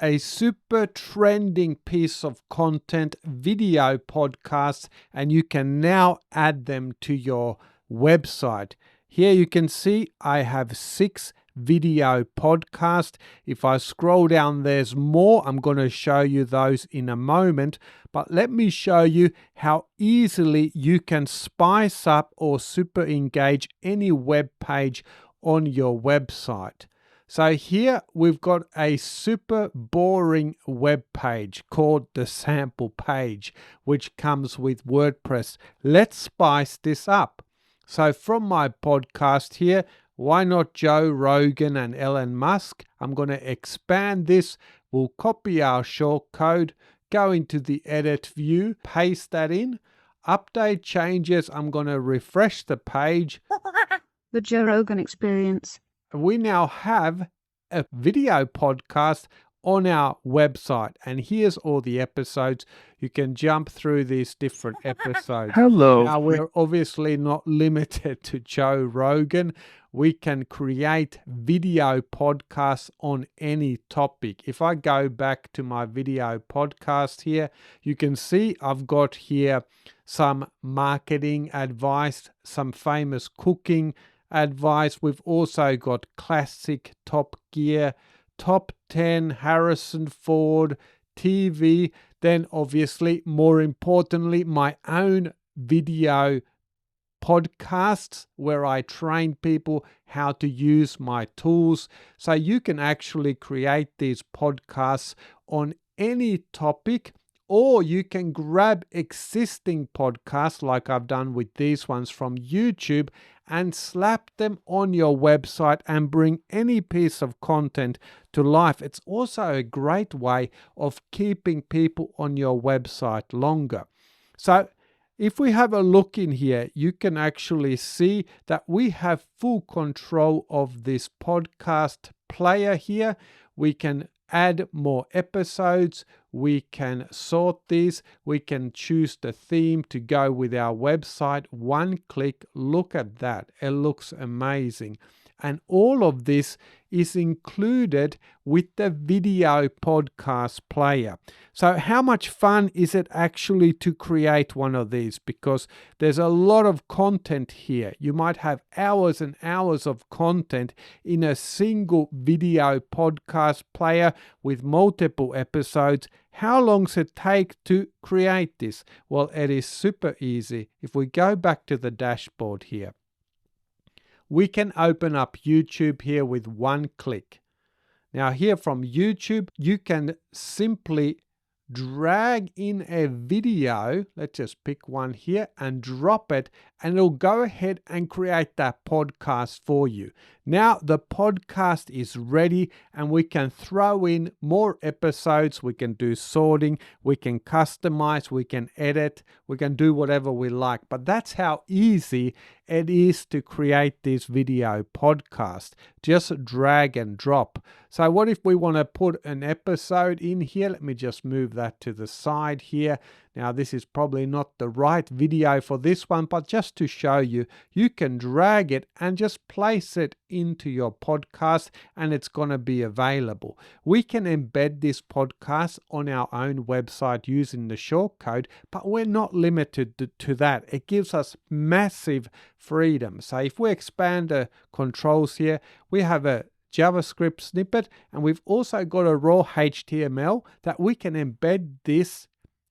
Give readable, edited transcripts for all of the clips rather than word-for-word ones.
a super trending piece of content, video podcasts, and you can now add them to your website. Here you can see I have 6 video podcasts. If I scroll down, there's more. I'm going to show you those in a moment, but let me show you how easily you can spice up or super engage any web page on your website. So here we've got a super boring web page called the sample page, which comes with WordPress. Let's spice this up. So from my podcast here, why not Joe Rogan and Elon Musk? I'm going to expand this. We'll copy our shortcode, go into the edit view, paste that in, update changes. I'm going to refresh the page. The Joe Rogan Experience. We now have a video podcast on our website, and here's all the episodes. You can jump through these different episodes. Hello. Now, we're obviously not limited to Joe Rogan. We can create video podcasts on any topic. If I go back to my video podcast here, you can see I've got here some marketing advice, some famous cooking advice. We've also got classic Top Gear, Top 10, Harrison Ford, TV, then obviously, more importantly, my own video podcasts where I train people how to use my tools. So you can actually create these podcasts on any topic, or you can grab existing podcasts like I've done with these ones from YouTube and slap them on your website and bring any piece of content to life. It's also a great way of keeping people on your website longer. So if we have a look in here, you can actually see that we have full control of this podcast player here. We can add more episodes, we can sort these, we can choose the theme to go with our website. One click, look at that, it looks amazing. And all of this is included with the video podcast player. So how much fun is it actually to create one of these? Because there's a lot of content here. You might have hours and hours of content in a single video podcast player with multiple episodes. How long does it take to create this? Well, it is super easy. If we go back to the dashboard here, we can open up YouTube here with one click. Now here from YouTube, you can simply drag in a video. Let's just pick one here and drop it, and it'll go ahead and create that podcast for you. Now the podcast is ready, and we can throw in more episodes. We can do sorting, we can customize, we can edit, we can do whatever we like. But that's how easy it is to create this video podcast. Just drag and drop. So what if we want to put an episode in here? Let me just move that to the side here. Now this is probably not the right video for this one, but just to show you, you can drag it and just place it into your podcast and it's going to be available. We can embed this podcast on our own website using the shortcode, but we're not limited to that. It gives us massive freedom. So if we expand the controls here, we have a JavaScript snippet, and we've also got a raw HTML that we can embed this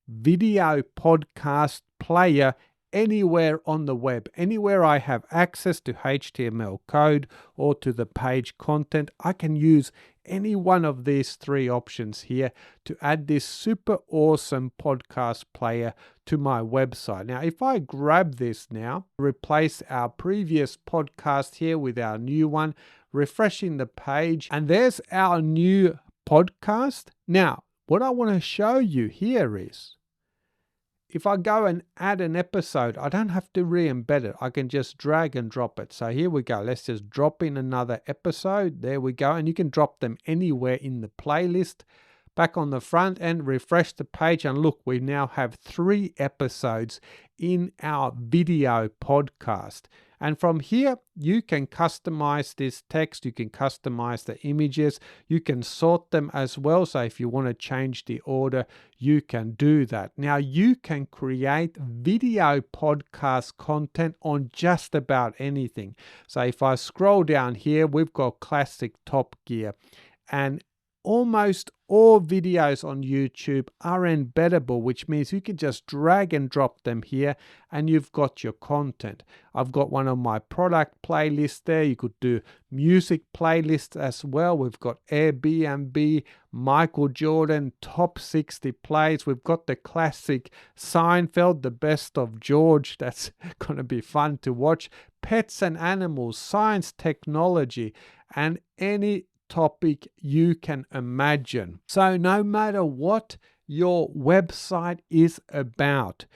video podcast player anywhere on the web. Anywhere I have access to HTML code or to the page content, I can use any one of these 3 options here to add this super awesome podcast player to my website. Now, if I grab this now, replace our previous podcast here with our new one, refreshing the page, and there's our new podcast. Now, what I want to show you here is, if I go and add an episode, I don't have to re-embed it. I can just drag and drop it. So here we go. Let's just drop in another episode. There we go. And you can drop them anywhere in the playlist. Back on the front end, refresh the page, and look, we now have 3 episodes in our video podcast. And from here, you can customize this text, you can customize the images, you can sort them as well. So if you want to change the order, you can do that. Now, you can create video podcast content on just about anything. So if I scroll down here, we've got classic Top Gear, and almost all videos on YouTube are embeddable, which means you can just drag and drop them here and you've got your content. I've got one of my product playlists there. You could do music playlists as well. We've got Airbnb, Michael Jordan, top 60 plays. We've got the classic Seinfeld, the best of George. That's going to be fun to watch. Pets and animals, science, technology, and any topic you can imagine. So no matter what your website is about,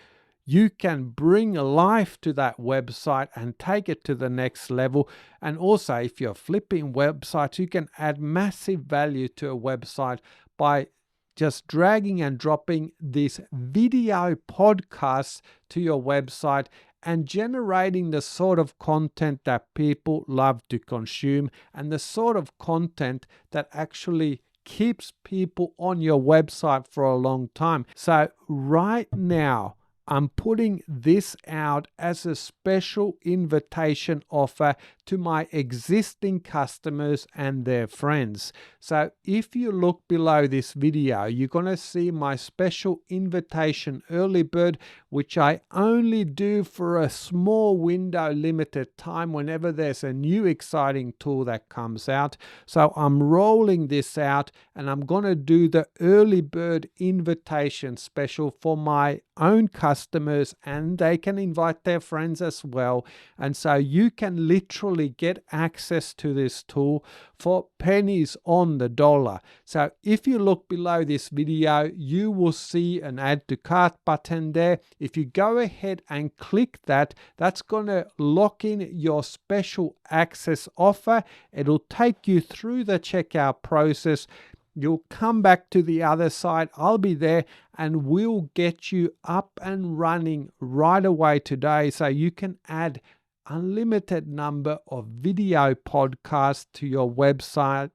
you can bring life to that website and take it to the next level. And also, if you're flipping websites, you can add massive value to a website by just dragging and dropping these video podcasts to your website and generating the sort of content that people love to consume and the sort of content that actually keeps people on your website for a long time. So right now, I'm putting this out as a special invitation offer to my existing customers and their friends. So if you look below this video, you're going to see my special invitation early bird, which I only do for a small window, limited time whenever there's a new exciting tool that comes out. So I'm rolling this out and I'm going to do the early bird invitation special for my own customers, and they can invite their friends as well. And so you can literally get access to this tool for pennies on the dollar. So if you look below this video, you will see an add to cart button there. If you go ahead and click that, that's going to lock in your special access offer. It'll take you through the checkout process. You'll come back to the other side. I'll be there and we'll get you up and running right away today so you can add unlimited number of video podcasts to your website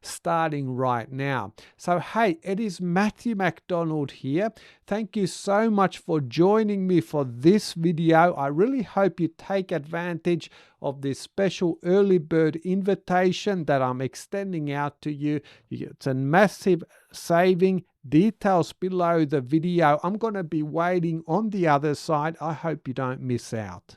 starting right now. So hey, it is Matthew McDonald here. Thank you so much for joining me for this video. I really hope you take advantage of this special early bird invitation that I'm extending out to you. It's a massive saving. Details below the video. I'm going to be waiting on the other side. I hope you don't miss out.